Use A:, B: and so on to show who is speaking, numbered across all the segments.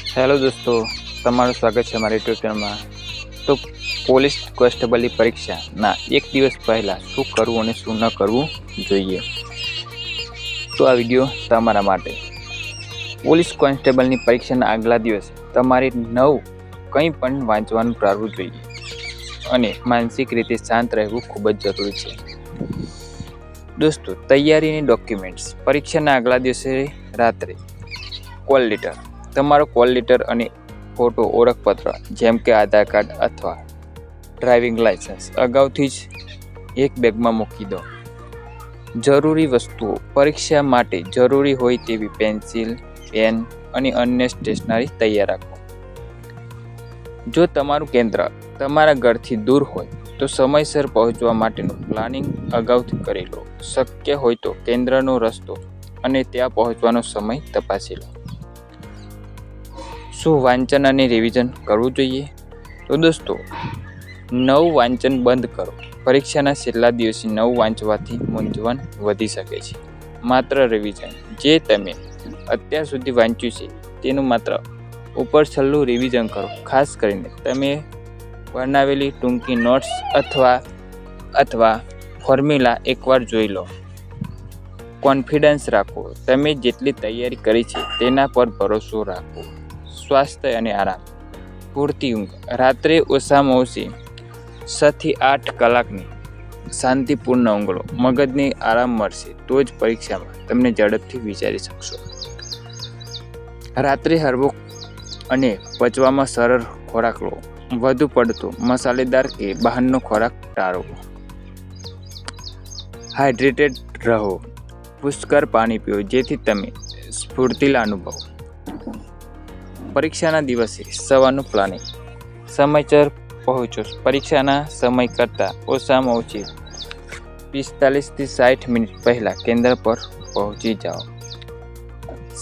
A: Hello દોસ્તો, તમારું સ્વાગત છે મારી યુટ્યુબ ચેનલમાં. તો પોલીસ કોન્સ્ટેબલની પરીક્ષાના એક દિવસ પહેલાં શું કરવું અને શું ન કરવું જોઈએ, તો આ વિડીયો તમારા માટે. પોલીસ કોન્સ્ટેબલની પરીક્ષાના આગલા દિવસે તમારે કંઈ પણ વાંચવાનું ટાળવું જોઈએ અને માનસિક રીતે શાંત રહેવું ખૂબ જ જરૂરી છે. દોસ્તો, તૈયારીની ડોક્યુમેન્ટ્સ. પરીક્ષાના આગલા દિવસે રાત્રે કોલ લેટર, તમારો કોલ લેટર અને ફોટો ઓળખપત્ર જેમ કે આધાર કાર્ડ અથવા ડ્રાઇવિંગ લાયસન્સ અગાઉથી જ એક બેગમાં મૂકી દો. જરૂરી વસ્તુઓ. પરીક્ષા માટે જરૂરી હોય તેવી પેન્સિલ, પેન અને અન્ય સ્ટેશનરી તૈયાર રાખો. જો તમારું કેન્દ્ર તમારા ઘરથી દૂર હોય તો સમયસર પહોંચવા માટેનું પ્લાનિંગ અગાઉથી કરી લો. શક્ય હોય તો કેન્દ્રનો રસ્તો અને ત્યાં પહોંચવાનો સમય તપાસી લો. શું વાંચન અને રિવિઝન કરવું જોઈએ? તો દોસ્તો, નવું વાંચન બંધ કરો. પરીક્ષાના છેલ્લા દિવસે નવું વાંચવાથી મૂંઝવણ વધી શકે છે. માત્ર રિવિઝન. જે તમે અત્યાર સુધી વાંચ્યું છે તેનું માત્ર ઉપર છેલ્લું રિવિઝન કરો. ખાસ કરીને તમે બનાવેલી ટૂંકી નોટ્સ અથવા ફોર્મ્યુલા એકવાર જોઈ લો. કોન્ફિડન્સ રાખો. તમે જેટલી તૈયારી કરી છે તેના પર ભરોસો રાખો. સ્વાસ્થ્ય અને આરામ. પૂરતી ઊંઘ. રાત્રે ઓછામાં ઓછી 6 થી 8 કલાકની શાંતિપૂર્ણ ઊંઘ લો. મગજને આરામ મળશે તો જ પરીક્ષામાં તમને ઝડપથી વિચારી શકશો. રાત્રે હળવો અને પચવામાં સરળ ખોરાક લો. વધુ પડતો મસાલેદાર કે બહારનો ખોરાક ટાળો. હાઇડ્રેટેડ રહો. પુષ્કળ પાણી પીઓ જેથી તમે સ્ફૂર્તિલા અનુભવો. પરીક્ષાના દિવસે સવારનું પ્લાનિંગ. સમયસર પહોંચો. પરીક્ષાના સમય કરતાં ઓછામાં ઓછી 45 થી 60 મિનિટ પહેલાં કેન્દ્ર પર પહોંચી જાઓ.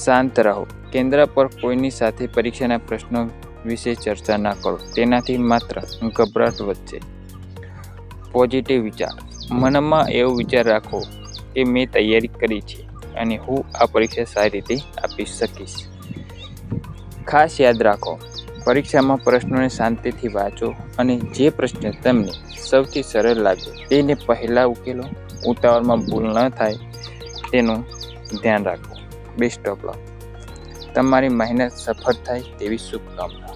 A: શાંત રહો. કેન્દ્ર પર કોઈની સાથે પરીક્ષાના પ્રશ્નો વિશે ચર્ચા ના કરો, તેનાથી માત્ર ગભરાટ વધશે. પોઝિટિવ વિચાર. મનમાં એવો વિચાર રાખો કે મેં તૈયારી કરી છે અને હું આ પરીક્ષા સારી રીતે આપી શકીશ. ખાસ યાદ રાખો, પરીક્ષામાં પ્રશ્નોને શાંતિથી વાંચો અને જે પ્રશ્ન તમને સૌથી સરળ લાગે તેને પહેલાં ઉકેલો. ઉતાવળમાં ભૂલ ન થાય તેનું ધ્યાન રાખો. Best of luck. તમારી મહેનત સફળ થાય તેવી શુભકામનાઓ.